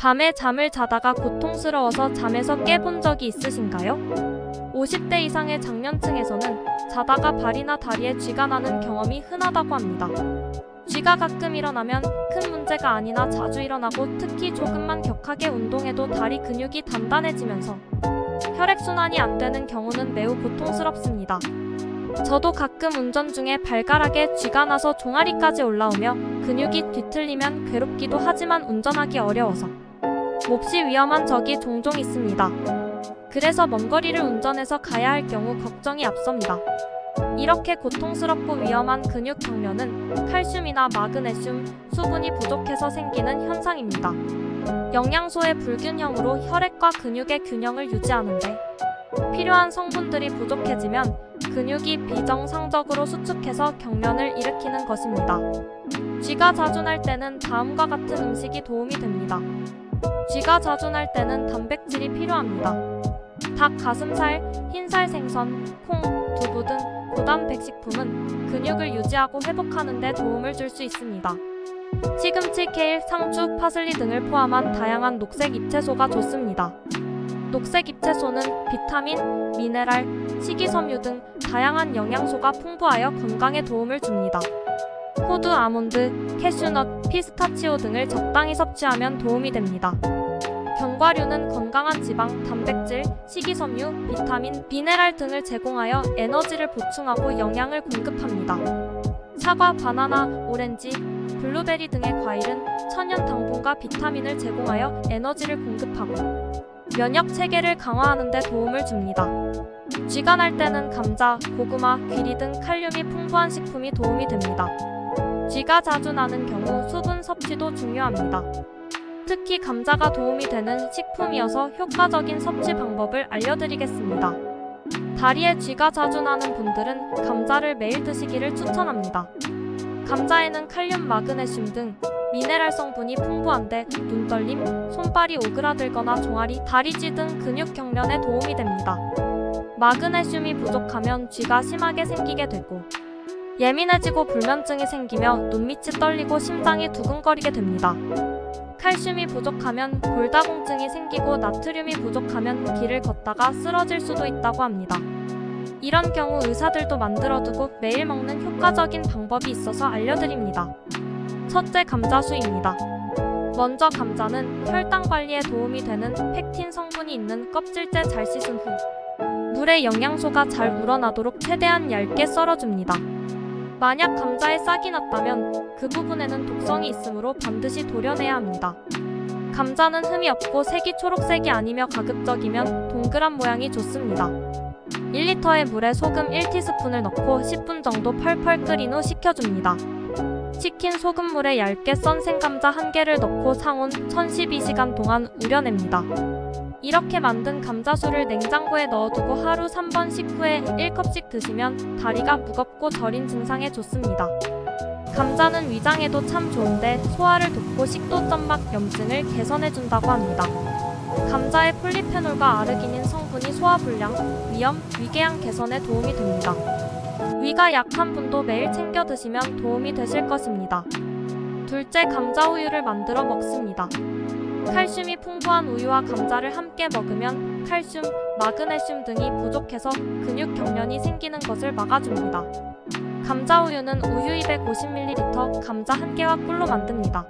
밤에 잠을 자다가 고통스러워서 잠에서 깨본 적이 있으신가요? 50대 이상의 장년층에서는 자다가 발이나 다리에 쥐가 나는 경험이 흔하다고 합니다. 쥐가 가끔 일어나면 큰 문제가 아니나 자주 일어나고 특히 조금만 격하게 운동해도 다리 근육이 단단해지면서 혈액순환이 안 되는 경우는 매우 고통스럽습니다. 저도 가끔 운전 중에 발가락에 쥐가 나서 종아리까지 올라오며 근육이 뒤틀리면 괴롭기도 하지만 운전하기 어려워서 몹시 위험한 적이 종종 있습니다. 그래서 먼 거리를 운전해서 가야 할 경우 걱정이 앞섭니다. 이렇게 고통스럽고 위험한 근육 경련은 칼슘이나 마그네슘, 수분이 부족해서 생기는 현상입니다. 영양소의 불균형으로 혈액과 근육의 균형을 유지하는데 필요한 성분들이 부족해지면 근육이 비정상적으로 수축해서 경련을 일으키는 것입니다. 쥐가 자주 날 때는 다음과 같은 음식이 도움이 됩니다. 쥐가 자주 날 때는 단백질이 필요합니다. 닭 가슴살, 흰살 생선, 콩, 두부 등 고단 백식품은 근육을 유지하고 회복하는 데 도움을 줄 수 있습니다. 시금치, 케일, 상추, 파슬리 등을 포함한 다양한 녹색 잎채소가 좋습니다. 녹색 잎채소는 비타민, 미네랄, 식이섬유 등 다양한 영양소가 풍부하여 건강에 도움을 줍니다. 호두, 아몬드, 캐슈넛, 피스타치오 등을 적당히 섭취하면 도움이 됩니다. 견과류는 건강한 지방, 단백질, 식이섬유, 비타민, 미네랄 등을 제공하여 에너지를 보충하고 영양을 공급합니다. 사과, 바나나, 오렌지, 블루베리 등의 과일은 천연 당분과 비타민을 제공하여 에너지를 공급하고 면역 체계를 강화하는 데 도움을 줍니다. 쥐가 날 때는 감자, 고구마, 귀리 등 칼륨이 풍부한 식품이 도움이 됩니다. 쥐가 자주 나는 경우 수분 섭취도 중요합니다. 특히 감자가 도움이 되는 식품이어서 효과적인 섭취 방법을 알려드리겠습니다. 다리에 쥐가 자주 나는 분들은 감자를 매일 드시기를 추천합니다. 감자에는 칼륨, 마그네슘 등 미네랄 성분이 풍부한데 눈떨림, 손발이 오그라들거나 종아리, 다리쥐 등 근육 경련에 도움이 됩니다. 마그네슘이 부족하면 쥐가 심하게 생기게 되고 예민해지고 불면증이 생기며 눈밑이 떨리고 심장이 두근거리게 됩니다. 칼슘이 부족하면 골다공증이 생기고 나트륨이 부족하면 길을 걷다가 쓰러질 수도 있다고 합니다. 이런 경우 의사들도 만들어두고 매일 먹는 효과적인 방법이 있어서 알려드립니다. 첫째, 감자수입니다. 먼저 감자는 혈당 관리에 도움이 되는 펙틴 성분이 있는 껍질째 잘 씻은 후 물에 영양소가 잘 우러나도록 최대한 얇게 썰어줍니다. 만약 감자에 싹이 났다면 그 부분에는 독성이 있으므로 반드시 도려내야 합니다. 감자는 흠이 없고 색이 초록색이 아니며 가급적이면 동그란 모양이 좋습니다. 1리터의 물에 소금 1티스푼을 넣고 10분 정도 펄펄 끓인 후 식혀줍니다. 식힌 소금물에 얇게 썬 생감자 1개를 넣고 상온 1012시간 동안 우려냅니다. 이렇게 만든 감자수를 냉장고에 넣어두고 하루 3번씩 후에 1컵씩 드시면 다리가 무겁고 저린 증상에 좋습니다. 감자는 위장에도 참 좋은데 소화를 돕고 식도점막 염증을 개선해준다고 합니다. 감자의 폴리페놀과 아르기닌 성분이 소화불량, 위염, 위궤양 개선에 도움이 됩니다. 위가 약한 분도 매일 챙겨 드시면 도움이 되실 것입니다. 둘째, 감자 우유를 만들어 먹습니다. 칼슘이 풍부한 우유와 감자를 함께 먹으면 칼슘, 마그네슘 등이 부족해서 근육 경련이 생기는 것을 막아줍니다. 감자 우유는 우유 250ml, 감자 1개와 꿀로 만듭니다.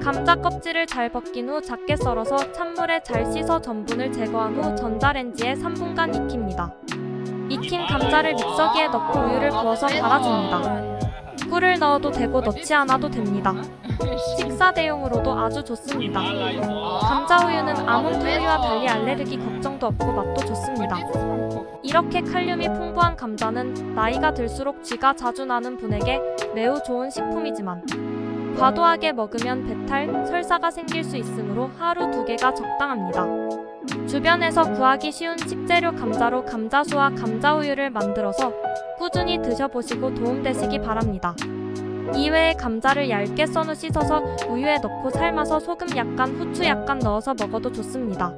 감자 껍질을 잘 벗긴 후 작게 썰어서 찬물에 잘 씻어 전분을 제거한 후 전자레인지에 3분간 익힙니다. 익힌 감자를 믹서기에 넣고 우유를 부어서 갈아줍니다. 꿀을 넣어도 되고 넣지 않아도 됩니다. 식사 대용으로도 아주 좋습니다. 감자 우유는 아몬드 우유와 달리 알레르기 걱정도 없고 맛도 좋습니다. 이렇게 칼륨이 풍부한 감자는 나이가 들수록 쥐가 자주 나는 분에게 매우 좋은 식품이지만 과도하게 먹으면 배탈, 설사가 생길 수 있으므로 하루 2개가 적당합니다. 주변에서 구하기 쉬운 식재료 감자로 감자수와 감자우유를 만들어서 꾸준히 드셔보시고 도움되시기 바랍니다. 이외에 감자를 얇게 썬 후 씻어서 우유에 넣고 삶아서 소금 약간, 후추 약간 넣어서 먹어도 좋습니다.